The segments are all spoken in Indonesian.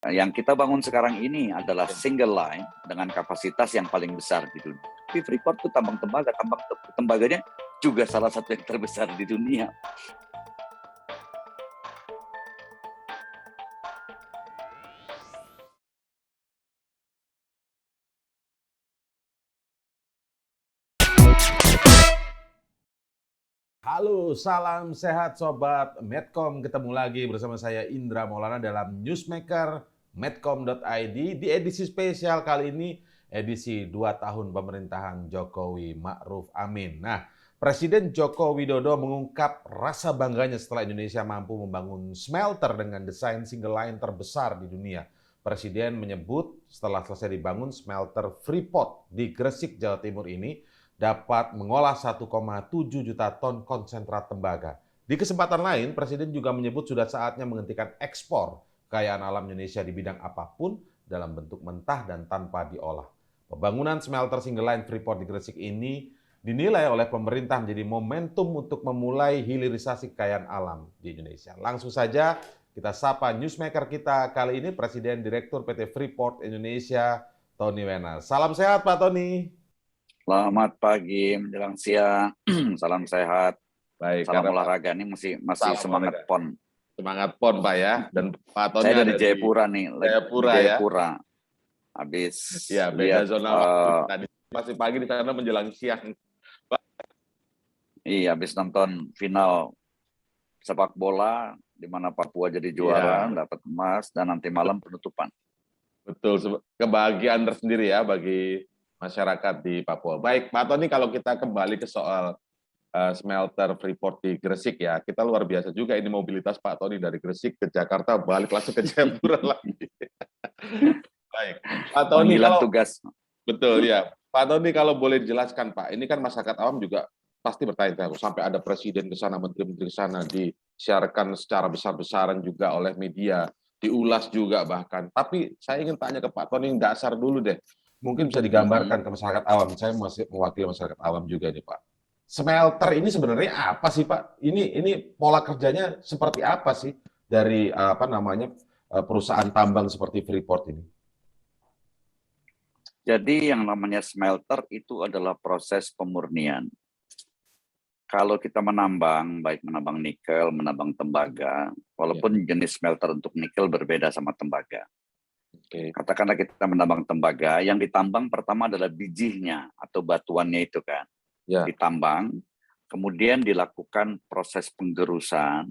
Yang kita bangun sekarang ini adalah single line dengan kapasitas yang paling besar di dunia. Tapi Freeport itu tambang tembaganya juga salah satu yang terbesar di dunia. Halo, salam sehat Sobat Medcom. Ketemu lagi bersama saya Indra Maulana dalam Newsmaker Medcom.id di edisi spesial kali ini, edisi 2 tahun pemerintahan Jokowi Ma'ruf Amin. Nah, Presiden Joko Widodo mengungkap rasa bangganya setelah Indonesia mampu membangun smelter dengan desain single line terbesar di dunia. Presiden menyebut setelah selesai dibangun smelter Freeport di Gresik, Jawa Timur ini dapat mengolah 1,7 juta ton konsentrat tembaga. Di kesempatan lain, Presiden juga menyebut sudah saatnya menghentikan ekspor kekayaan alam Indonesia di bidang apapun dalam bentuk mentah dan tanpa diolah. Pembangunan smelter single line Freeport di Gresik ini dinilai oleh pemerintah menjadi momentum untuk memulai hilirisasi kekayaan alam di Indonesia. Langsung saja kita sapa newsmaker kita kali ini, Presiden Direktur PT Freeport Indonesia, Tony Wenas. Salam sehat Pak Tony. Selamat pagi menjelang siang, salam sehat, baik, salam olahraga. Ini masih semangat olahraga. PON. Semangat PON Pak ya. Dan Pak Tony saya dari Jayapura nih, Jayapura, Jayapura. Ya. Habis ya beda zona tadi masih pagi di sana menjelang siang. Iya, habis nonton final sepak bola di mana Papua jadi juara, dapat emas, dan nanti malam penutupan. Betul, kebahagiaan tersendiri ya bagi masyarakat di Papua. Baik, Pak Tony, kalau kita kembali ke soal smelter Freeport di Gresik ya, kita luar biasa juga ini mobilitas Pak Tony dari Gresik ke Jakarta, balik langsung ke Jayapura lagi. Baik, Pak Tony, kalau tugas. Betul ya, Pak Tony, kalau boleh dijelaskan Pak, ini kan masyarakat awam juga pasti bertanya-tanya, sampai ada presiden ke sana, menteri-menteri ke sana, disiarkan secara besar-besaran juga oleh media, diulas juga bahkan. Tapi saya ingin tanya ke Pak Tony yang dasar dulu deh. Mungkin bisa digambarkan ke masyarakat awam. Saya masih mewakili masyarakat awam juga ini Pak. Smelter ini sebenarnya apa sih Pak? Ini pola kerjanya seperti apa sih dari perusahaan tambang seperti Freeport ini? Jadi yang namanya smelter itu adalah proses pemurnian. Kalau kita menambang, baik menambang nikel, menambang tembaga, walaupun jenis smelter untuk nikel berbeda sama tembaga. Katakanlah kita menambang tembaga, yang ditambang pertama adalah bijinya atau batuannya itu kan. Ditambang, kemudian dilakukan proses penggerusan,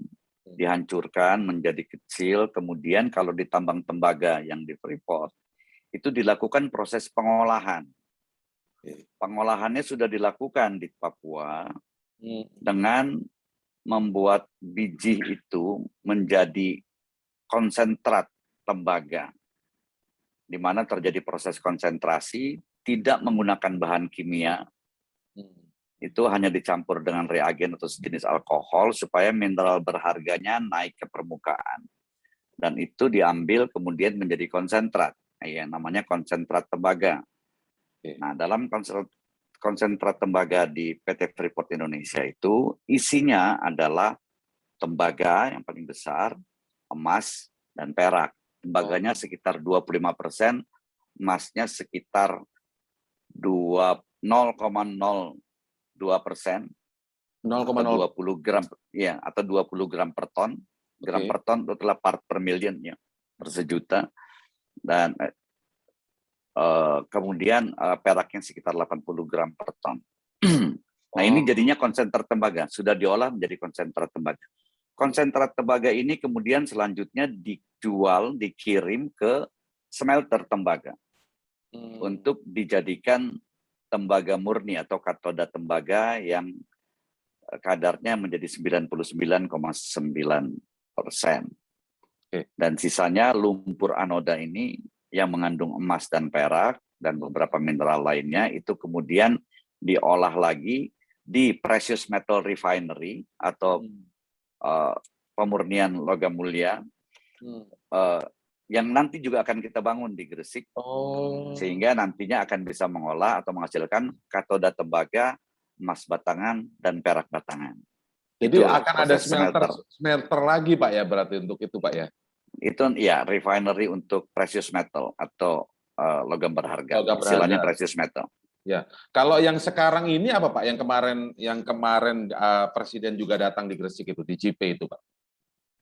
dihancurkan menjadi kecil, kemudian kalau ditambang tembaga yang di Freeport, itu dilakukan proses pengolahan. Pengolahannya sudah dilakukan di Papua dengan membuat biji itu menjadi konsentrat tembaga, di mana terjadi proses konsentrasi, tidak menggunakan bahan kimia, itu hanya dicampur dengan reagen atau sejenis alkohol supaya mineral berharganya naik ke permukaan. Dan itu diambil kemudian menjadi konsentrat, yang namanya konsentrat tembaga. Nah, dalam konsentrat tembaga di PT Freeport Indonesia itu isinya adalah tembaga yang paling besar, emas, dan perak. Tembaganya sekitar 25%, emasnya sekitar 0,02%, 20 gram, ya, atau 20 gram per ton. Gram per ton itu adalah part per million, ya, per sejuta. Dan kemudian peraknya sekitar 80 gram per ton. Nah, ini jadinya konsentrat tembaga, sudah diolah menjadi konsentrat tembaga. Konsentrat tembaga ini kemudian selanjutnya dijual, dikirim ke smelter tembaga untuk dijadikan tembaga murni atau katoda tembaga yang kadarnya menjadi 99,9%. Dan sisanya lumpur anoda ini yang mengandung emas dan perak dan beberapa mineral lainnya itu kemudian diolah lagi di precious metal refinery atau pemurnian logam mulia yang nanti juga akan kita bangun di Gresik, sehingga nantinya akan bisa mengolah atau menghasilkan katoda tembaga, emas batangan, dan perak batangan. Jadi itu akan ada smelter lagi Pak ya berarti untuk itu Pak ya? Itu ya refinery untuk precious metal atau logam berharga. Logam Istilahnya berharga. precious metal. Ya, kalau yang sekarang ini apa Pak? Yang kemarin Presiden juga datang di Gresik itu di JP itu Pak.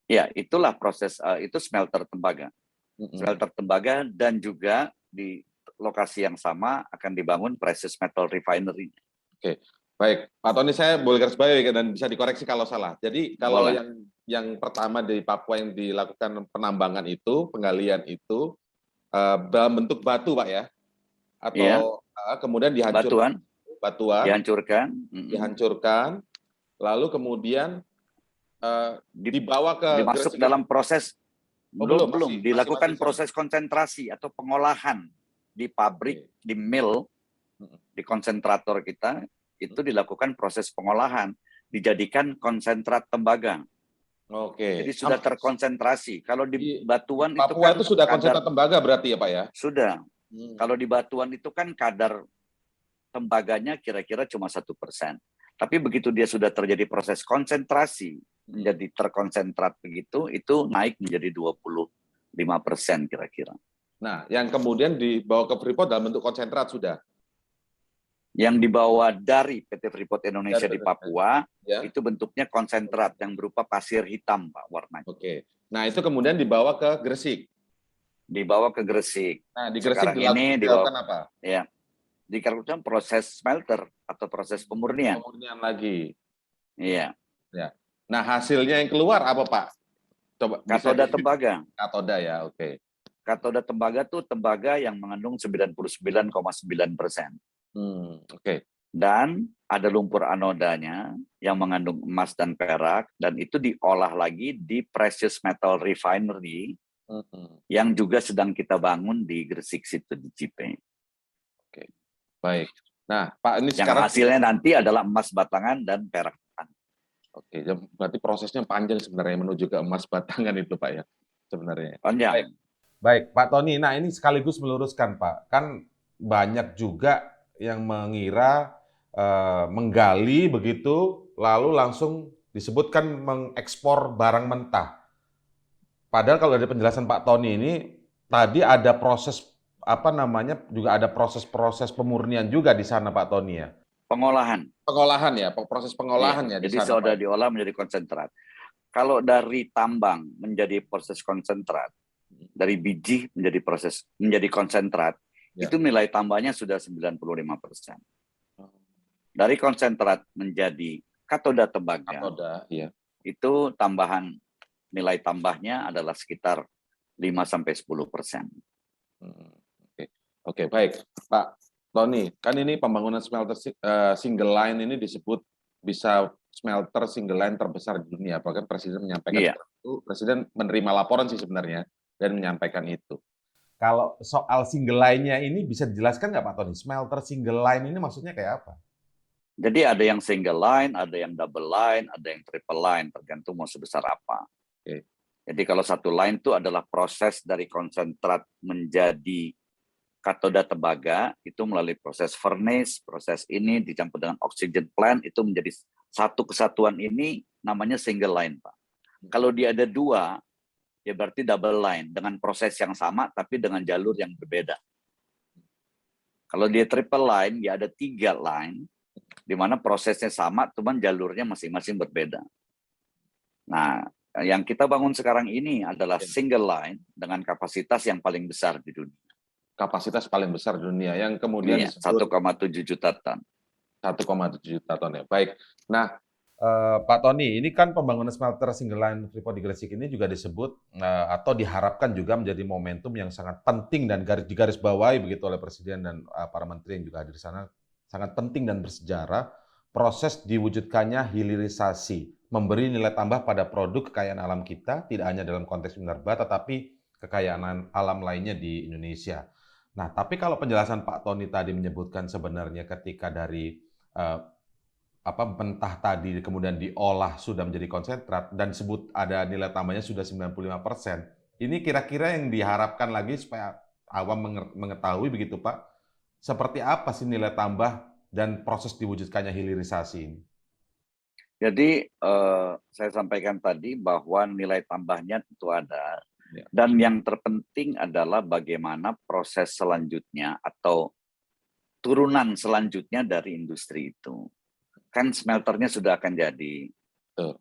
Ya, itulah proses itu smelter tembaga. Smelter tembaga dan juga di lokasi yang sama akan dibangun precious metal refinery. Oke, baik Pak Tony, saya boleh garis bawahi dan bisa dikoreksi kalau salah. Jadi kalau Boleh. yang pertama di Papua yang dilakukan penambangan itu, penggalian itu dalam bentuk batu Pak ya, Iya, atau kemudian dihancurkan, batuan dihancurkan, lalu kemudian dibawa ke dimasuk Gresik. dalam proses belum masih dilakukan sana. proses konsentrasi atau pengolahan di pabrik, di mill, di konsentrator kita itu dilakukan proses pengolahan, dijadikan konsentrat tembaga. Oke. Jadi sudah terkonsentrasi. Kalau di batuan itu Papua kan itu sudah kadar, konsentrat tembaga berarti ya Pak ya? sudah. Kalau di batuan itu kan kadar tembaganya kira-kira cuma 1%. Tapi begitu dia sudah terjadi proses konsentrasi, menjadi terkonsentrat begitu, itu naik menjadi 25% kira-kira. Nah, yang kemudian dibawa ke Freeport dalam bentuk konsentrat sudah? Yang dibawa dari PT Freeport Indonesia Dari di Papua, ya. itu bentuknya konsentrat yang berupa pasir hitam, Pak, warnanya. Oke. Nah, itu kemudian dibawa ke Gresik. Dibawa ke Gresik. Nah, di Gresik Sekarang ini dilakukan apa? Ya, dilakukan proses smelter atau proses pemurnian. Pemurnian lagi. Iya. Ya. Nah, hasilnya yang keluar apa, Pak? Coba Katoda tembaga. Katoda ya, oke. Katoda tembaga itu tembaga yang mengandung 99,9%. Oke. Dan ada lumpur anodanya yang mengandung emas dan perak, dan itu diolah lagi di precious metal refinery yang juga sedang kita bangun di Gresik situ di Cipe. Oke, baik. Nah, Pak, ini yang sekarang hasilnya nanti adalah emas batangan dan perak batangan. Oke, berarti prosesnya panjang sebenarnya menuju ke emas batangan itu, Pak ya, sebenarnya. Panjang. Baik, Pak Tony. Nah, ini sekaligus meluruskan, Pak. Kan banyak juga yang mengira menggali begitu, lalu langsung disebutkan mengekspor barang mentah. Padahal kalau dari penjelasan Pak Tony ini, tadi ada proses, juga ada proses-proses pemurnian juga di sana, Pak Tony ya? Pengolahan. Pengolahan ya, proses pengolahan ya di Jadi sana, sudah Pak. diolah menjadi konsentrat. Kalau dari tambang menjadi proses konsentrat, dari biji menjadi konsentrat, itu nilai tambahnya sudah 95%. Dari konsentrat menjadi katoda tembaga, itu tambahan nilai tambahnya adalah sekitar 5-10%. Oke, baik. Pak Tony, kan ini pembangunan smelter single line ini disebut bisa smelter single line terbesar di dunia. Bahkan Presiden menyampaikan itu, Presiden menerima laporan sih sebenarnya dan menyampaikan itu. Kalau soal single line-nya ini bisa dijelaskan nggak Pak Tony? Smelter single line ini maksudnya kayak apa? Jadi ada yang single line, ada yang double line, ada yang triple line, tergantung mau sebesar apa. Oke. Jadi kalau satu line itu adalah proses dari konsentrat menjadi katoda tembaga, itu melalui proses furnace, proses ini dicampur dengan oxygen plant, itu menjadi satu kesatuan ini namanya single line, Pak. Kalau dia ada dua, ya berarti double line, dengan proses yang sama tapi dengan jalur yang berbeda. Kalau dia triple line, ya ada 3 line, di mana prosesnya sama, cuman jalurnya masing-masing berbeda. Nah, yang kita bangun sekarang ini adalah single line dengan kapasitas yang paling besar di dunia. Kapasitas paling besar di dunia, yang kemudian 1,7 juta ton. 1,7 juta ton ya. Baik. Nah, Pak Tony, ini kan pembangunan smelter single line Freeport di Gresik ini juga disebut atau diharapkan juga menjadi momentum yang sangat penting dan digarisbawahi begitu oleh Presiden dan para menteri yang juga hadir di sana, sangat penting dan bersejarah proses diwujudkannya hilirisasi, memberi nilai tambah pada produk kekayaan alam kita, tidak hanya dalam konteks minerba, tetapi kekayaan alam lainnya di Indonesia. Nah, tapi kalau penjelasan Pak Tony tadi menyebutkan sebenarnya ketika dari mentah tadi kemudian diolah sudah menjadi konsentrat dan disebut ada nilai tambahnya sudah 95%. Ini kira-kira yang diharapkan lagi supaya awam mengetahui begitu Pak, seperti apa sih nilai tambah dan proses diwujudkannya hilirisasi ini? Jadi saya sampaikan tadi bahwa nilai tambahnya tentu ada. Ya. Dan yang terpenting adalah bagaimana proses selanjutnya atau turunan selanjutnya dari industri itu. Kan smelternya sudah akan jadi. Betul.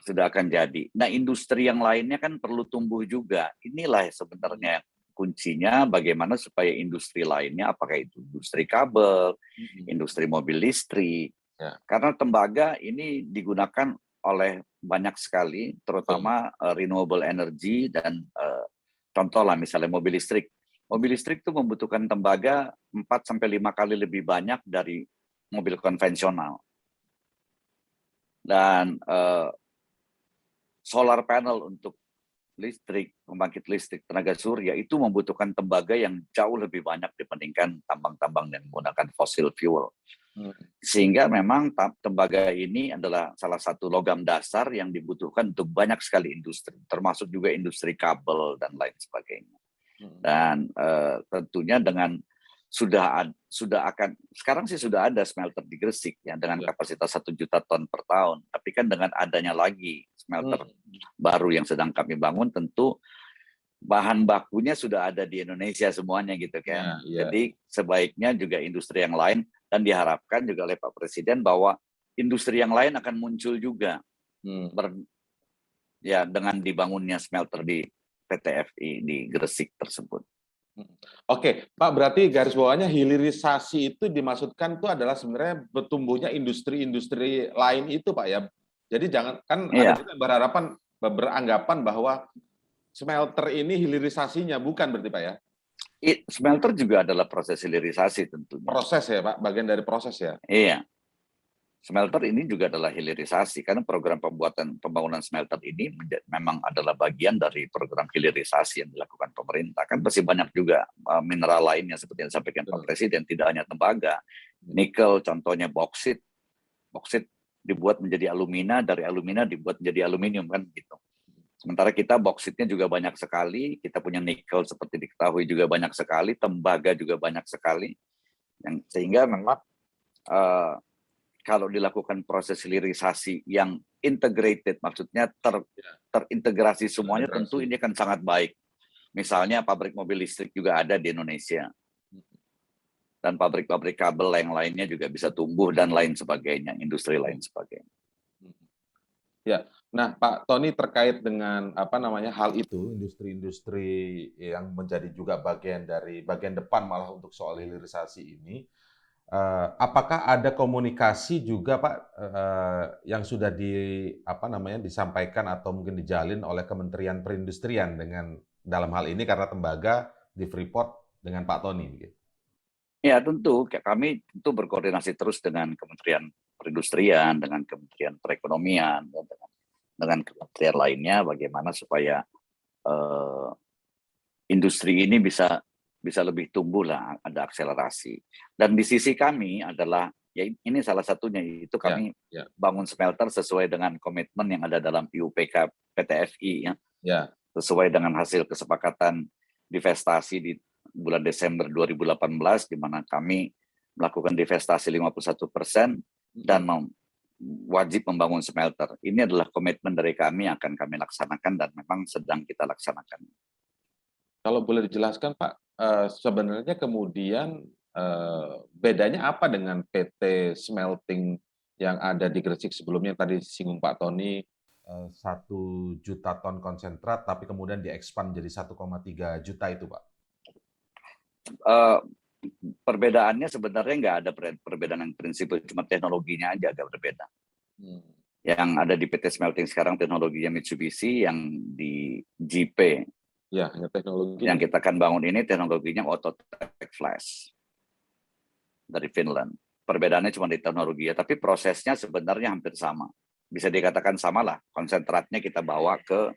Sudah akan jadi. Nah, industri yang lainnya kan perlu tumbuh juga. Inilah sebenarnya kuncinya bagaimana supaya industri lainnya, apakah itu industri kabel, industri mobil listrik. Ya. Karena tembaga ini digunakan oleh banyak sekali, terutama renewable energy dan contoh lah misalnya mobil listrik. Mobil listrik itu membutuhkan tembaga 4-5 kali lebih banyak dari mobil konvensional. Dan solar panel untuk listrik, pembangkit listrik tenaga surya itu membutuhkan tembaga yang jauh lebih banyak dibandingkan tambang-tambang yang menggunakan fossil fuel. Sehingga memang tembaga ini adalah salah satu logam dasar yang dibutuhkan untuk banyak sekali industri, termasuk juga industri kabel dan lain sebagainya. Dan tentunya dengan sekarang sih sudah ada smelter di Gresik ya dengan kapasitas 1 juta ton per tahun. Tapi kan dengan adanya lagi smelter baru yang sedang kami bangun, tentu bahan bakunya sudah ada di Indonesia semuanya gitu kan. Jadi sebaiknya juga industri yang lain, dan diharapkan juga oleh Pak Presiden bahwa industri yang lain akan muncul juga dengan dibangunnya smelter di PT FI di Gresik tersebut. Oke, Pak, berarti garis bawahnya hilirisasi itu dimaksudkan itu adalah sebenarnya bertumbuhnya industri-industri lain itu, Pak ya. Jadi jangan kan ada juga yang beranggapan bahwa smelter ini hilirisasinya bukan berarti, Pak ya. Smelter juga adalah proses hilirisasi tentunya. Proses ya, Pak, bagian dari proses ya. Iya. Smelter ini juga adalah hilirisasi karena program pembangunan smelter ini memang adalah bagian dari program hilirisasi yang dilakukan pemerintah. Kan masih banyak juga mineral lainnya seperti yang disampaikan Pak Presiden, tidak hanya tembaga, nikel, contohnya boksit. Boksit dibuat menjadi alumina, dari alumina dibuat menjadi aluminium kan gitu. Sementara kita boksitnya juga banyak sekali, kita punya nikel seperti diketahui juga banyak sekali, tembaga juga banyak sekali, sehingga memang kalau dilakukan proses hilirisasi yang integrated, maksudnya terintegrasi semuanya, tentu ini akan sangat baik. Misalnya pabrik mobil listrik juga ada di Indonesia. Dan pabrik-pabrik kabel yang lainnya juga bisa tumbuh dan lain sebagainya, industri lain sebagainya. Ya, nah Pak Tony terkait dengan hal Itu industri-industri yang menjadi juga bagian depan malah untuk soal hilirisasi ini. Apakah ada komunikasi juga Pak yang sudah disampaikan atau mungkin dijalin oleh Kementerian Perindustrian dengan dalam hal ini karena tembaga di Freeport dengan Pak Tony? Gitu. Ya tentu, kami tentu berkoordinasi terus dengan Kementerian Perindustrian, dengan Kementerian Perekonomian, dengan kementerian lainnya bagaimana supaya industri ini bisa lebih tumbuh lah, ada akselerasi. Dan di sisi kami adalah, ya ini salah satunya, itu kami bangun smelter sesuai dengan komitmen yang ada dalam IUPK PT FI, sesuai dengan hasil kesepakatan divestasi di bulan Desember 2018, di mana kami melakukan divestasi 51% dan wajib membangun smelter. Ini adalah komitmen dari kami yang akan kami laksanakan dan memang sedang kita laksanakan. Kalau boleh dijelaskan Pak, sebenarnya kemudian bedanya apa dengan PT Smelting yang ada di Gresik sebelumnya tadi singgung Pak Tony? 1 juta ton konsentrat, tapi kemudian diekspand jadi 1,3 juta itu Pak? Perbedaannya sebenarnya nggak ada perbedaan yang prinsip, cuma teknologinya aja agak berbeda. Yang ada di PT Smelting sekarang teknologinya Mitsubishi, yang di JP teknologi yang kita akan bangun ini teknologinya Outotec Flash dari Finland. Perbedaannya cuma di teknologi, tapi prosesnya sebenarnya hampir sama. Bisa dikatakan sama lah, konsentratnya kita bawa ke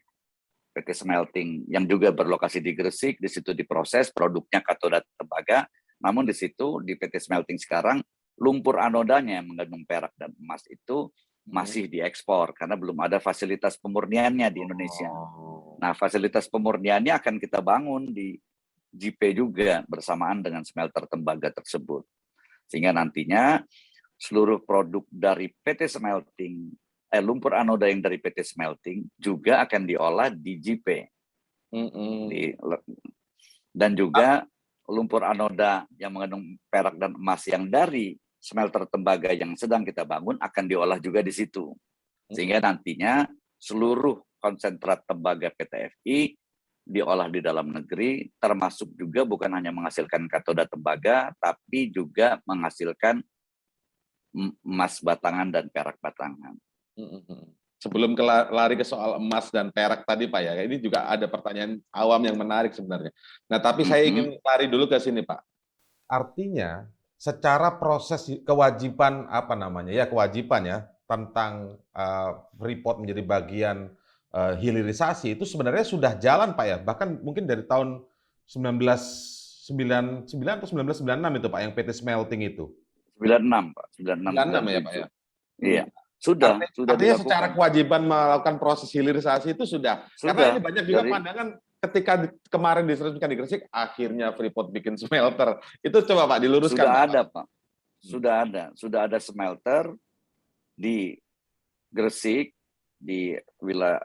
PT Smelting yang juga berlokasi di Gresik, di situ diproses produknya katoda tembaga, namun di situ di PT Smelting sekarang lumpur anodanya yang mengandung perak dan emas itu masih diekspor karena belum ada fasilitas pemurniannya di Indonesia. Nah, fasilitas pemurniannya akan kita bangun di JP juga bersamaan dengan smelter tembaga tersebut. Sehingga nantinya seluruh produk dari PT Smelting, lumpur anoda yang dari PT Smelting juga akan diolah di JP Di- dan juga lumpur anoda yang mengandung perak dan emas yang dari smelter tembaga yang sedang kita bangun akan diolah juga di situ. Sehingga nantinya seluruh konsentrat tembaga PT FI diolah di dalam negeri, termasuk juga bukan hanya menghasilkan katoda tembaga, tapi juga menghasilkan emas batangan dan perak batangan. Sebelum lari ke soal emas dan perak tadi Pak ya, ini juga ada pertanyaan awam yang menarik sebenarnya. Nah, tapi saya ingin lari dulu ke sini Pak. Artinya secara proses kewajiban apa namanya ya kewajiban ya tentang Freeport menjadi bagian hilirisasi itu sebenarnya sudah jalan Pak ya, bahkan mungkin dari tahun 1999 atau 1996 itu Pak yang PT Smelting itu. 96 Pak, 96 96 ya Pak ya. Iya, sudah Artinya secara dilakukan. kewajiban melakukan proses hilirisasi itu sudah. Karena ini banyak juga pandangan ketika kemarin diresmikan di Gresik, akhirnya Freeport bikin smelter. Itu coba Pak diluruskan. Sudah Pak. ada Pak, sudah ada smelter di Gresik, di wilayah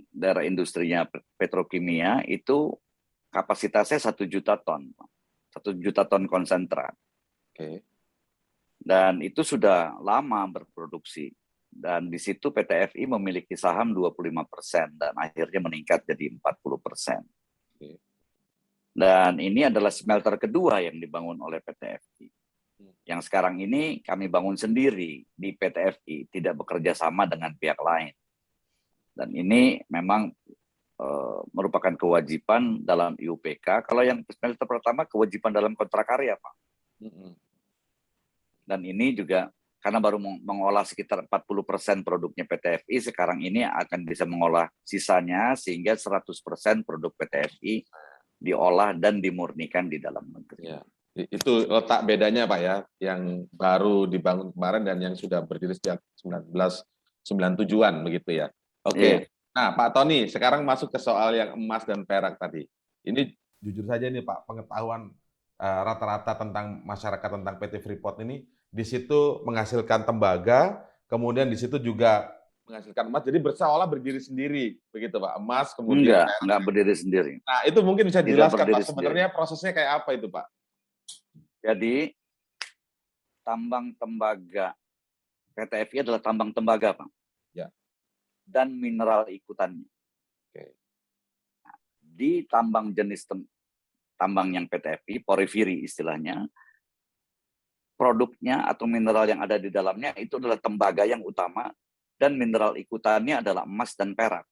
daerah industrinya petrokimia itu kapasitasnya 1 juta ton, 1 juta ton konsentrat. Oke. Dan itu sudah lama berproduksi. Dan di situ PT FI memiliki saham 25% dan akhirnya meningkat jadi 40%. Oke. Dan ini adalah smelter kedua yang dibangun oleh PT FI. Yang sekarang ini kami bangun sendiri di PT FI, tidak bekerja sama dengan pihak lain. Dan ini memang merupakan kewajiban dalam IUPK. Kalau yang smelter pertama kewajiban dalam kontrak karya, Pak. Dan ini juga karena baru mengolah sekitar 40% produknya PT FI, sekarang ini akan bisa mengolah sisanya sehingga 100% produk PT FI diolah dan dimurnikan di dalam negeri. Ya. Itu letak bedanya Pak ya, yang baru dibangun kemarin dan yang sudah berdiri sejak 1997-an begitu ya. Oke. Iya. Nah, Pak Tony, sekarang masuk ke soal yang emas dan perak tadi. Ini Jujur saja nih Pak, pengetahuan rata-rata tentang masyarakat tentang PT Freeport ini di situ menghasilkan tembaga, kemudian di situ juga menghasilkan emas, jadi seolah berdiri sendiri, begitu Pak. Emas kemudian perak. Enggak berdiri sendiri. Nah, itu mungkin bisa Tidak dijelaskan berdiri Pak, sebenarnya prosesnya kayak apa itu Pak? Jadi tambang tembaga PT FI adalah tambang tembaga, Pak. Ya. Dan mineral ikutannya. Oke. Di tambang jenis tambang yang PT FI, porifiri istilahnya, produknya atau mineral yang ada di dalamnya itu adalah tembaga yang utama dan mineral ikutannya adalah emas dan perak.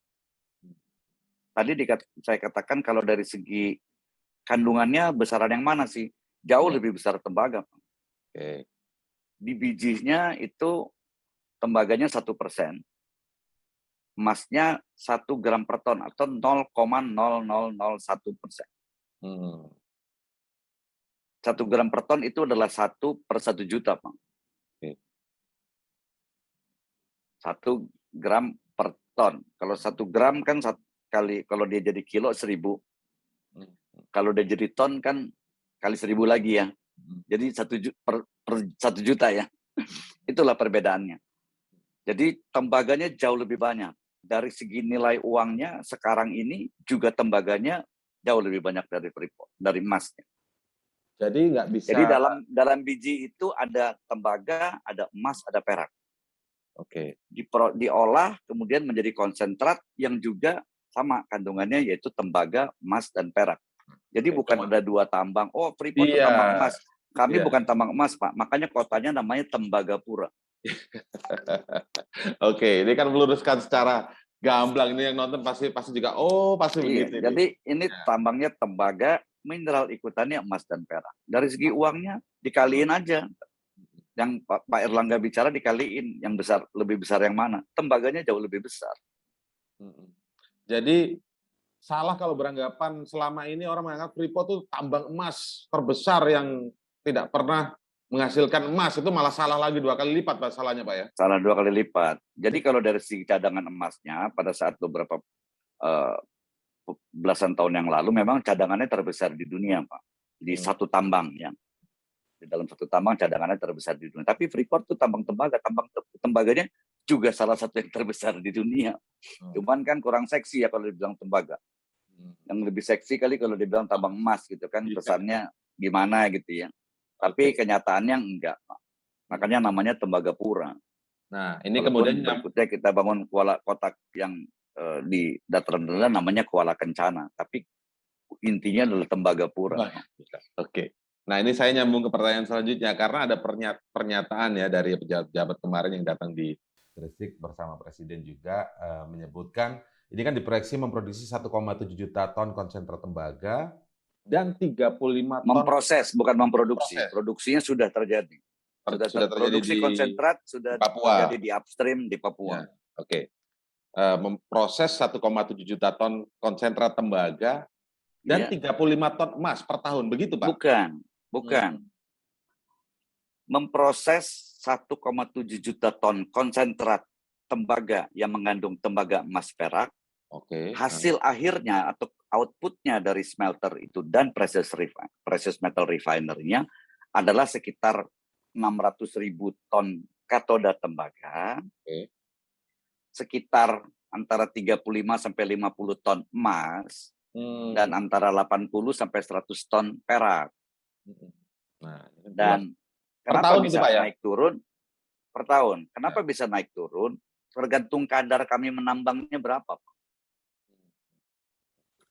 Tadi saya katakan kalau dari segi kandungannya besaran yang mana sih? Jauh lebih besar tembaga, Pak. Oke. Di bijinya itu tembaganya 1%, emasnya 1 gram per ton atau 0,0001%. 1 gram per ton itu adalah 1/1 juta, Pak. Oke. 1 gram per ton. Kalau 1 gram kan kali, kalau dia jadi kilo 1000. Kalau dia jadi ton kan kali 1000 lagi ya. Jadi 1 juta ya. Itulah perbedaannya. Jadi tembaganya jauh lebih banyak. Dari segi nilai uangnya sekarang ini juga tembaganya jauh lebih banyak dari emasnya. Jadi nggak bisa. Jadi dalam biji itu ada tembaga, ada emas, ada perak. Oke. Diolah kemudian menjadi konsentrat yang juga sama kandungannya yaitu tembaga, emas dan perak. Jadi bukan ada 2 tambang. Oh, Freeport itu tambang emas. Kami bukan tambang emas, Pak. Makanya kotanya namanya Tembagapura. Oke, ini kan meluruskan secara gamblang, ini yang nonton pasti juga pasti begitu. Jadi ini tambangnya tembaga, mineral ikutannya emas dan perak. Dari segi uangnya dikaliin aja. Yang Pak Erlangga bicara dikaliin, yang besar lebih besar yang mana? Tembaganya jauh lebih besar. Jadi salah kalau beranggapan selama ini orang menganggap Freeport itu tambang emas terbesar yang tidak pernah menghasilkan emas, itu malah salah lagi 2 kali lipat Pak salahnya Pak ya? Salah 2 kali lipat. Jadi kalau dari segi cadangan emasnya pada saat beberapa belasan tahun yang lalu memang cadangannya terbesar di dunia Pak. Di satu tambang ya. Di dalam satu tambang cadangannya terbesar di dunia. Tapi Freeport itu tambang tembaganya juga salah satu yang terbesar di dunia. Cuman kan kurang seksi ya kalau dibilang tembaga. Yang lebih seksi kali kalau dibilang tambang emas gitu kan, Iya. kesannya gimana gitu ya. Tapi kenyataannya enggak, Pak. Makanya namanya Tembagapura. Nah, ini kemudian Walaupun berikutnya kita bangun kota yang di dataran rendah namanya Kuala Kencana, tapi intinya adalah Tembagapura. Oke. Nah, ini saya nyambung ke pertanyaan selanjutnya karena ada pernyataan ya dari pejabat-pejabat kemarin yang datang di Gresik bersama Presiden juga menyebutkan ini kan diproyeksi memproduksi 1,7 juta ton konsentrat tembaga. dan 35 ton Memproses, bukan memproduksi. Proses. Produksinya sudah terjadi. sudah terjadi Produksi di konsentrat sudah Papua. terjadi di upstream di Papua. Ya, oke. Memproses 1,7 juta ton konsentrat tembaga dan Iya. 35 ton emas per tahun, begitu Pak? Bukan. Memproses 1,7 juta ton konsentrat tembaga yang mengandung tembaga emas perak. Oke. Hasil akhirnya atau outputnya dari smelter itu dan precious metal refinery-nya adalah sekitar 600.000 ton katoda tembaga, sekitar antara 35 sampai 50 ton emas, dan antara 80 sampai 100 ton perak. Nah, Dan per kenapa tahun bisa itu Pak ya? naik turun per tahun? Kenapa bisa naik turun? Tergantung kadar kami menambangnya berapa.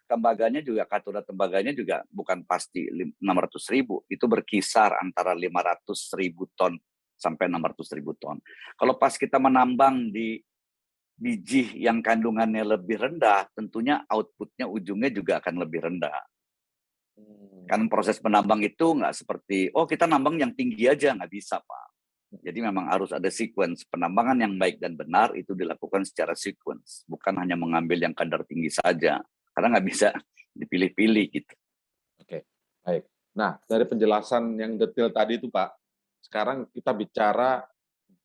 Tembaganya juga, katoda tembaganya juga bukan pasti 600.000, itu berkisar antara 500.000 ton sampai 600.000 ton. Kalau pas kita menambang di biji yang kandungannya lebih rendah, tentunya outputnya ujungnya juga akan lebih rendah. Kan proses penambang itu nggak seperti, oh kita nambang yang tinggi aja, nggak bisa Pak. Jadi memang harus ada sequence. Penambangan yang baik dan benar itu dilakukan secara sequence, bukan hanya mengambil yang kadar tinggi saja. Karena nggak bisa dipilih-pilih gitu. Oke, baik. Nah, dari penjelasan yang detail tadi itu Pak, sekarang kita bicara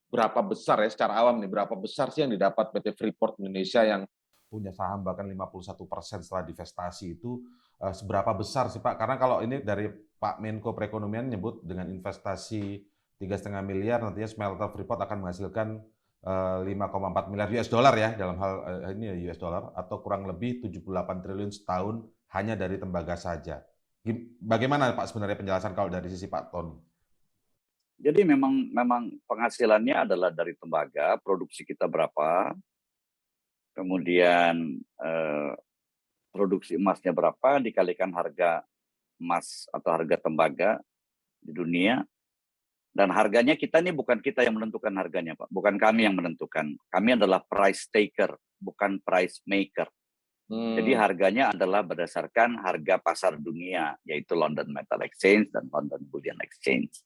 berapa besar ya secara awam nih, berapa besar sih yang didapat PT Freeport Indonesia yang Punya saham bahkan 51% setelah divestasi itu seberapa besar sih Pak? Karena kalau ini dari Pak Menko Perekonomian nyebut dengan investasi 3,5 miliar nantinya smelter Freeport akan menghasilkan 5,4 miliar US dollar ya dalam hal ini ya US dollar atau kurang lebih 78 triliun setahun hanya dari tembaga saja. Bagaimana Pak sebenarnya penjelasan kalau dari sisi Pak Tony? Jadi memang penghasilannya adalah dari tembaga, produksi kita berapa, kemudian produksi emasnya berapa dikalikan harga emas atau harga tembaga di dunia. Dan harganya kita ini bukan kita yang menentukan harganya, Pak. Bukan kami yang menentukan. Kami adalah price taker, bukan price maker. Jadi harganya adalah berdasarkan harga pasar dunia, yaitu London Metal Exchange dan London Bullion Exchange.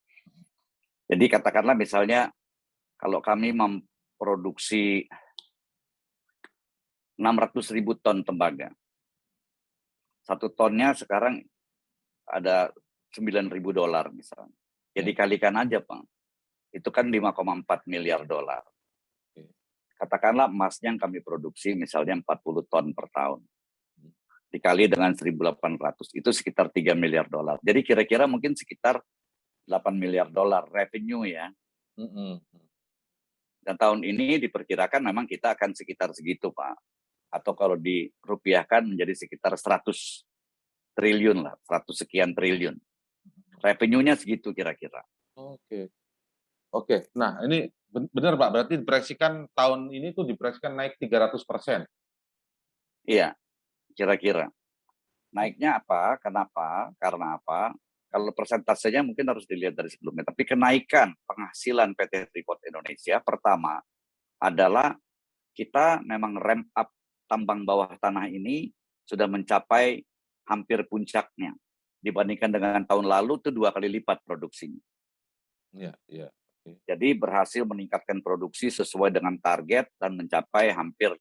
Jadi katakanlah misalnya kalau kami memproduksi 600.000 ton tembaga. 1 tonnya sekarang ada $9.000 misalnya. Jadi kalikan aja, Pak. Itu kan 5,4 miliar dolar. Katakanlah emasnya yang kami produksi misalnya 40 ton per tahun. Dikali dengan 1.800, itu sekitar 3 miliar dolar. Jadi kira-kira mungkin sekitar 8 miliar dolar revenue ya. Dan tahun ini diperkirakan memang kita akan sekitar segitu, Pak. Atau kalau dirupiahkan menjadi sekitar 100 triliun lah, 100 sekian triliun. Revenue-nya segitu kira-kira. Oke. Nah, ini benar Pak, berarti diproyeksikan tahun ini tuh diproyeksikan naik 300%. Iya, kira-kira. Naiknya apa? Kenapa? Karena apa? Kalau persentasenya mungkin harus dilihat dari sebelumnya. Tapi kenaikan penghasilan PT Freeport Indonesia pertama adalah kita memang ramp up tambang bawah tanah ini sudah mencapai hampir puncaknya. Dibandingkan dengan tahun lalu itu 2 kali lipat produksinya. Iya. Jadi berhasil meningkatkan produksi sesuai dengan target dan mencapai hampir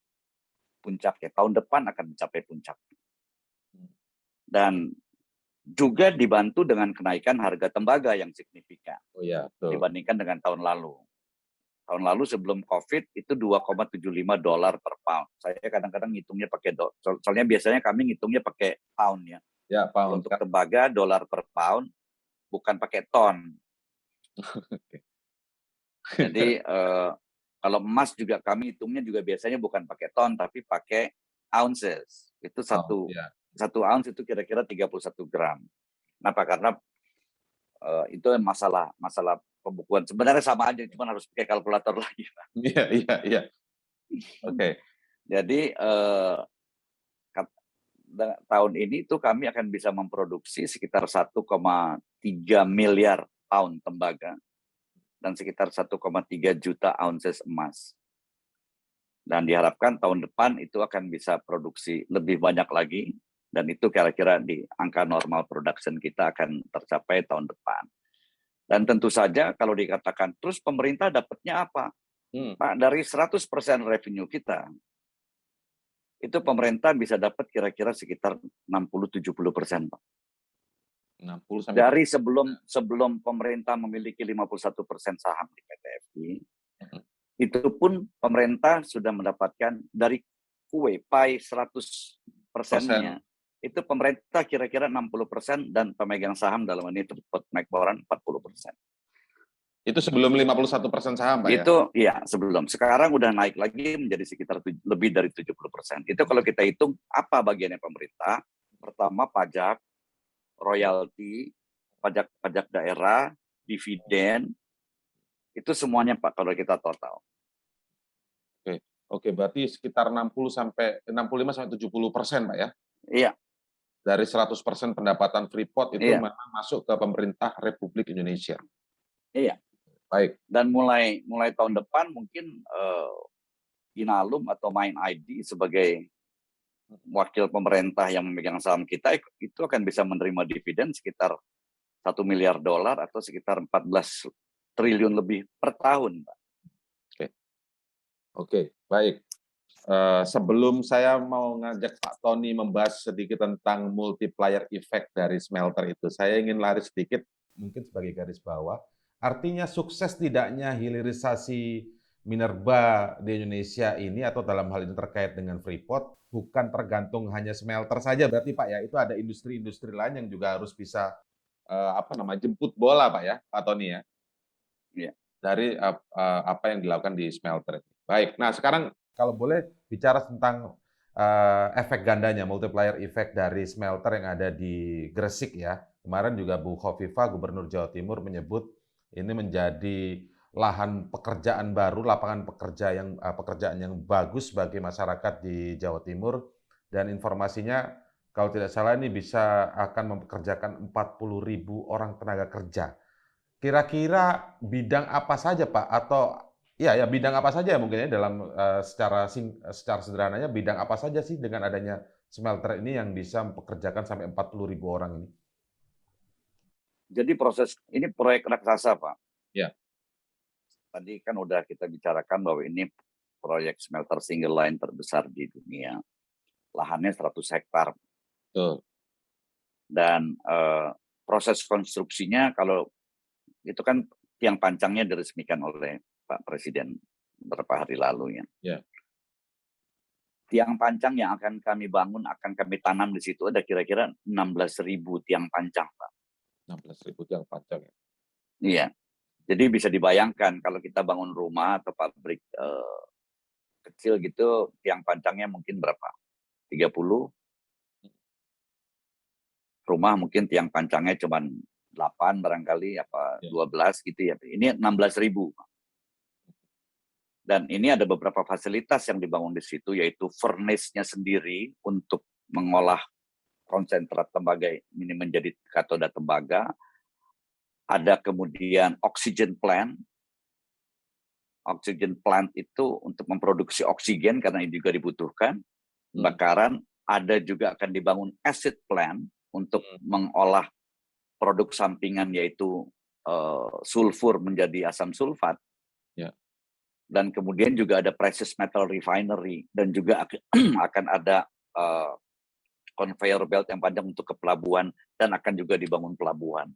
puncaknya. Tahun depan akan mencapai puncak. Dan juga dibantu dengan kenaikan harga tembaga yang signifikan dibandingkan dengan tahun lalu. Tahun lalu sebelum COVID itu $2,75 per pound. Saya kadang-kadang ngitungnya pakai soalnya biasanya kami ngitungnya pakai pound ya. Ya, pound. Untuk tembaga dolar per pound, bukan pakai ton. Jadi kalau emas juga kami hitungnya juga biasanya bukan pakai ton tapi pakai ounces. Itu 1 ounce itu kira-kira 31 gram. Kenapa? Karena itu masalah pembukuan. Sebenarnya sama aja, cuma harus pakai kalkulator lagi, Pak. Iya, iya, iya. Oke. Jadi tahun ini tuh kami akan bisa memproduksi sekitar 1,3 miliar pound tembaga dan sekitar 1,3 juta ounces emas. Dan diharapkan tahun depan itu akan bisa produksi lebih banyak lagi, dan itu kira-kira di angka normal production kita akan tercapai tahun depan. Dan tentu saja kalau dikatakan, terus pemerintah dapatnya apa? Pak, dari 100% revenue kita, itu pemerintah bisa dapat kira-kira sekitar 60-70%, Pak. 60 sampai Dari sebelum pemerintah memiliki 51% saham di PT FI, itu pun pemerintah sudah mendapatkan dari kue pie 100%-nya. Itu pemerintah kira-kira 60% dan pemegang saham dalam ini Freeport McMoran 40%. Itu sebelum 51% saham, Pak, ya? Itu iya sebelum. Sekarang udah naik lagi menjadi sekitar lebih dari 70%. Itu kalau kita hitung apa bagiannya pemerintah? Pertama pajak, royalti, pajak daerah, dividen, itu semuanya Pak kalau kita total. Oke, berarti sekitar 65 sampai 70%, Pak, ya? Iya. Dari 100% pendapatan Freeport itu Iya. memang masuk ke pemerintah Republik Indonesia. Iya. Baik. Dan mulai tahun depan mungkin Inalum atau Main ID sebagai wakil pemerintah yang memegang saham kita itu akan bisa menerima dividen sekitar $1 miliar atau sekitar 14 triliun lebih per tahun, Pak. Oke, baik. Sebelum saya mau ngajak Pak Tony membahas sedikit tentang multiplier effect dari smelter itu, saya ingin lari sedikit. Mungkin sebagai garis bawah, artinya sukses tidaknya hilirisasi minerba di Indonesia ini atau dalam hal ini terkait dengan Freeport bukan tergantung hanya smelter saja berarti Pak ya, itu ada industri-industri lain yang juga harus bisa Jemput bola, Pak, ya, Pak Tony, ya. Iya. Dari apa yang dilakukan di smelter. Baik. Nah, sekarang kalau boleh bicara tentang efek gandanya, multiplier effect dari smelter yang ada di Gresik ya. Kemarin juga Bu Khofifah, Gubernur Jawa Timur menyebut ini menjadi lahan pekerjaan baru, lapangan pekerjaan yang bagus bagi masyarakat di Jawa Timur, dan informasinya kalau tidak salah ini akan mempekerjakan 40.000 orang tenaga kerja. Kira-kira bidang apa saja Pak? Atau ya bidang apa saja mungkin ya dalam secara sederhananya bidang apa saja sih dengan adanya smelter ini yang bisa mempekerjakan sampai 40.000 orang ini? Jadi ini proyek raksasa, Pak. Ya. Tadi kan udah kita bicarakan bahwa ini proyek smelter single line terbesar di dunia. Lahannya 100 hektar. Betul. Dan proses konstruksinya kalau itu kan tiang pancangnya diresmikan oleh Pak Presiden beberapa hari lalu ya. Ya. Tiang pancang yang akan kami bangun, akan kami tanam di situ ada kira-kira 16.000 tiang pancang, Pak. 16.000 tiang pancang ya. Iya. Jadi bisa dibayangkan kalau kita bangun rumah atau pabrik kecil gitu, tiang pancangnya mungkin berapa? 30. Rumah mungkin tiang pancangnya cuma 8 barangkali, apa 12 gitu ya. Ini 16.000. Dan ini ada beberapa fasilitas yang dibangun di situ, yaitu furnace-nya sendiri untuk mengolah konsentrat tembaga ini menjadi katoda tembaga. Ada kemudian oxygen plant. Oxygen plant itu untuk memproduksi oksigen karena ini juga dibutuhkan. Bakaran, ada juga akan dibangun acid plant untuk mengolah produk sampingan yaitu sulfur menjadi asam sulfat. Ya. Dan kemudian juga ada precious metal refinery dan juga akan ada conveyor belt yang panjang untuk ke pelabuhan dan akan juga dibangun pelabuhan.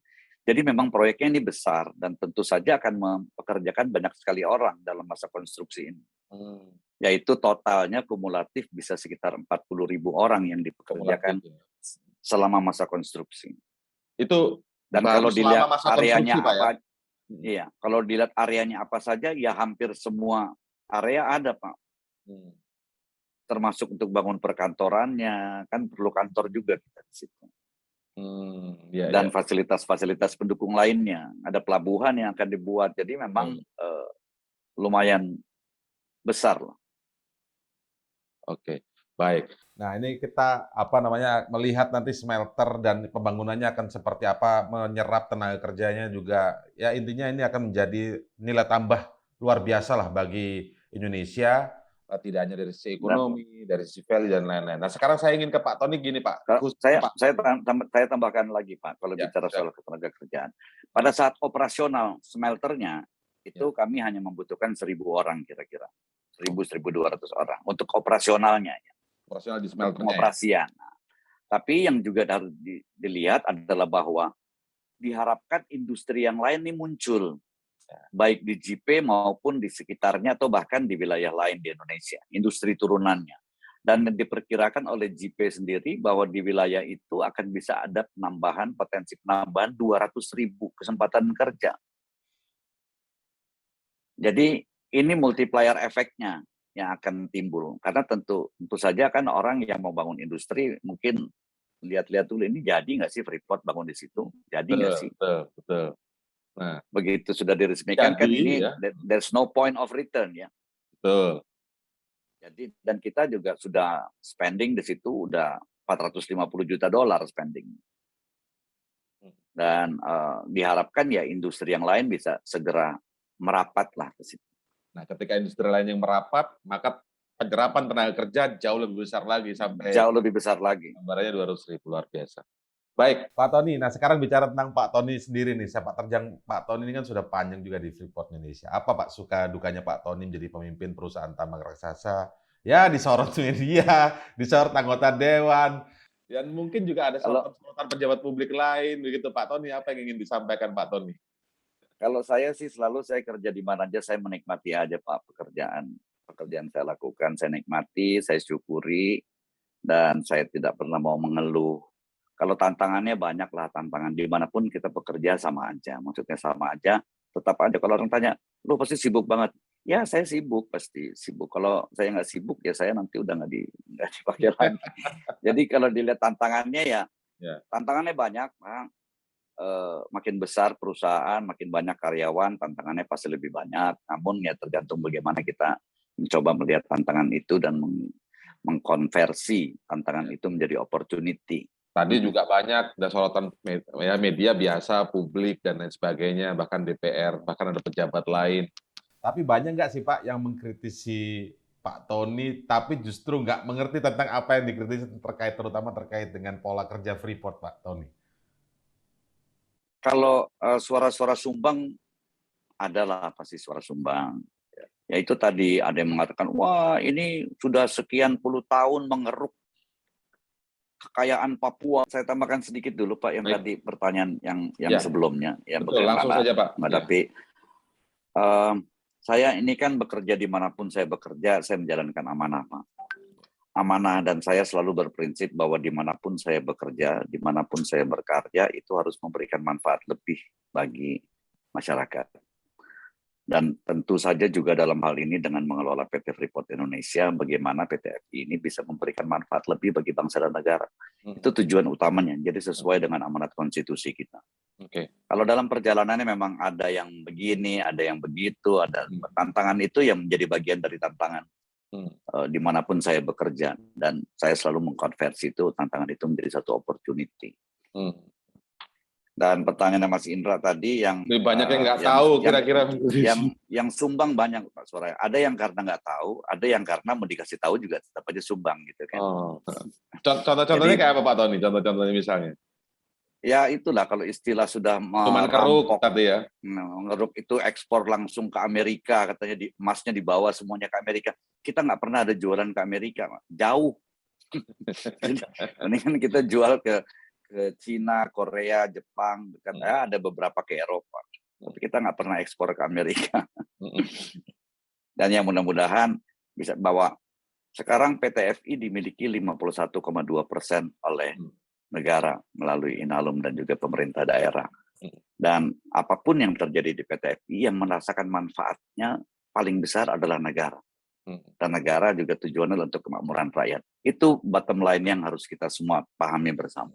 Jadi memang proyeknya ini besar dan tentu saja akan mempekerjakan banyak sekali orang dalam masa konstruksi ini. Yaitu totalnya kumulatif bisa sekitar 40.000 orang yang dipekerjakan selama masa konstruksi. Itu dan kalau dilihat areanya apa, ya? Iya, kalau dilihat areanya apa saja, ya hampir semua area ada, Pak. termasuk untuk bangun perkantorannya, kan perlu kantor juga kita di situ. Iya, Dan iya. fasilitas-fasilitas pendukung lainnya, ada pelabuhan yang akan dibuat, jadi memang lumayan besar lah. Oke, baik. Nah, ini kita melihat nanti smelter dan pembangunannya akan seperti apa, menyerap tenaga kerjanya juga. Ya intinya ini akan menjadi nilai tambah luar biasa lah bagi Indonesia. Tidak hanya dari sisi Dan ekonomi, dari sisi value dan lain-lain. Nah, sekarang saya ingin ke Pak Tony gini, Pak. Khusus Pak. saya tambahkan lagi Pak, kalau Ya, bicara soal ketenaga kerjaan. Pada saat operasional smelternya, itu kami hanya membutuhkan 1.000 orang kira-kira. 1.000-1.200 orang untuk operasionalnya. Operasional di Untuk smelternya. pengoperasian. Tapi yang juga harus dilihat adalah bahwa diharapkan industri yang lain ini muncul, baik di JP maupun di sekitarnya atau bahkan di wilayah lain di Indonesia, industri turunannya. Dan diperkirakan oleh JP sendiri bahwa di wilayah itu akan bisa ada potensi penambahan 200.000 kesempatan kerja. Jadi ini multiplier efeknya yang akan timbul. Karena tentu saja kan orang yang mau bangun industri mungkin lihat-lihat dulu ini jadi nggak sih Freeport bangun di situ? Jadi nggak sih? Betul. Nah, begitu sudah diresmikan kan ini ya. there's no point of return ya. Betul. Jadi dan kita juga sudah spending di situ udah $450 juta spending. Dan diharapkan ya industri yang lain bisa segera merapatlah ke situ. Nah, ketika industri lain yang merapat, maka penyerapan tenaga kerja jauh lebih besar lagi sampai jauh lebih besar lagi. Gambarannya 200.000, luar biasa. Baik, Pak Tony. Nah, sekarang bicara tentang Pak Tony sendiri nih. Sepak terjang Pak Tony ini kan sudah panjang juga di Freeport Indonesia. Apa Pak suka dukanya Pak Tony menjadi pemimpin perusahaan tambang raksasa? Ya, disorot media, disorot anggota dewan. Dan mungkin juga ada sorotan pejabat publik lain, begitu Pak Tony. Apa yang ingin disampaikan Pak Tony? Kalau saya sih saya kerja di mana aja, saya menikmati aja Pak pekerjaan saya lakukan, saya nikmati, saya syukuri, dan saya tidak pernah mau mengeluh. Kalau tantangannya banyak lah, tantangan dimanapun kita bekerja sama aja, maksudnya sama aja, tetap aja. Kalau orang tanya, lu pasti sibuk banget. Ya saya sibuk, pasti sibuk. Kalau saya nggak sibuk ya saya nanti udah nggak dipakai lagi. Jadi kalau dilihat tantangannya ya. Tantangannya banyak, Pak. Makin besar perusahaan, makin banyak karyawan, tantangannya pasti lebih banyak. Namun ya tergantung bagaimana kita mencoba melihat tantangan itu dan mengkonversi tantangan itu menjadi opportunity. Tadi juga banyak ada sorotan media biasa, publik dan lain sebagainya, bahkan DPR, bahkan ada pejabat lain. Tapi banyak nggak sih Pak yang mengkritisi Pak Tony, tapi justru nggak mengerti tentang apa yang dikritisi terutama terkait dengan pola kerja Freeport, Pak Tony? Kalau suara-suara sumbang, adalah pasti suara sumbang. Ya itu tadi ada yang mengatakan, wah ini sudah sekian puluh tahun mengeruk kekayaan Papua. Saya tambahkan sedikit dulu Pak yang tadi pertanyaan yang sebelumnya. Ya, betul, langsung saja Pak. Menghadapi, saya ini kan bekerja dimanapun saya bekerja, saya menjalankan amanah Pak. Amanah, dan saya selalu berprinsip bahwa dimanapun saya bekerja, dimanapun saya berkarya, itu harus memberikan manfaat lebih bagi masyarakat. Dan tentu saja juga dalam hal ini dengan mengelola PT Freeport Indonesia, bagaimana PT FI ini bisa memberikan manfaat lebih bagi bangsa dan negara. Itu tujuan utamanya, jadi sesuai dengan amanat konstitusi kita. Kalau dalam perjalanannya memang ada yang begini, ada yang begitu, ada tantangan, itu yang menjadi bagian dari tantangan dimanapun saya bekerja. Dan saya selalu mengkonversi itu, tantangan itu menjadi satu opportunity. Dan pertanyaan Mas Indra tadi yang banyak yang nggak tahu kira-kira yang sumbang banyak Pak Suraya. Ada yang karena nggak tahu, ada yang karena mau dikasih tahu juga tetap aja sumbang gitu kan. Contoh-contohnya kayak apa Pak Tony? Contoh-contohnya misalnya? Ya itulah kalau istilah sudah cuman keruk tadi ya. Ngeruk itu ekspor langsung ke Amerika, katanya emasnya dibawa semuanya ke Amerika. Kita nggak pernah ada jualan ke Amerika, jauh. Ini kan kita jual ke Cina, Korea, Jepang, ada beberapa ke Eropa. Tapi kita nggak pernah ekspor ke Amerika. Dan yang mudah-mudahan bisa bawa. Sekarang PT FI dimiliki 51,2% oleh negara melalui Inalum dan juga pemerintah daerah. Dan apapun yang terjadi di PT FI, yang merasakan manfaatnya paling besar adalah negara. dan negara juga tujuannya untuk kemakmuran rakyat. Itu bottom line yang harus kita semua pahami bersama.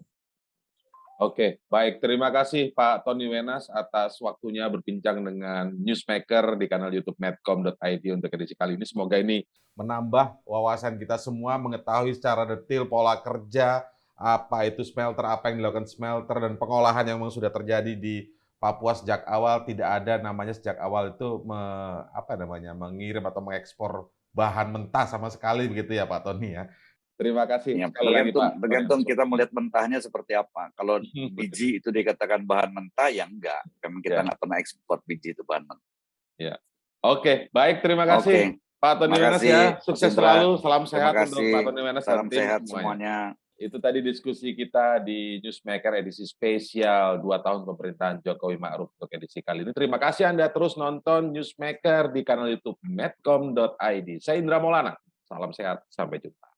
Oke, baik. Terima kasih Pak Tony Wenas atas waktunya berbincang dengan Newsmaker di kanal YouTube medcom.id untuk edisi kali ini. Semoga ini menambah wawasan kita semua, mengetahui secara detail pola kerja, apa itu smelter, apa yang dilakukan smelter, dan pengolahan yang memang sudah terjadi di Papua sejak awal. Tidak ada namanya sejak awal itu mengirim atau mengekspor bahan mentah sama sekali, begitu ya Pak Tony ya. terima kasih Ya, sekali lagi Pak. tergantung kita melihat mentahnya seperti apa. Kalau biji itu dikatakan bahan mentah, ya enggak. Memang kita nggak pernah ekspor biji itu bahan mentah. Ya. Oke, baik. Terima kasih Pak Tony Terima Wenas kasih, ya. Mas Sukses Indra. selalu. Salam Terima sehat untuk kasih. Pak Tony Wenas dan Salam tim sehat semuanya. semuanya. Itu tadi diskusi kita di Newsmaker edisi spesial 2 tahun pemerintahan Jokowi Ma'ruf untuk edisi kali ini. Terima kasih Anda terus nonton Newsmaker di kanal YouTube medcom.id. Saya Indra Maulana. Salam sehat. Sampai jumpa.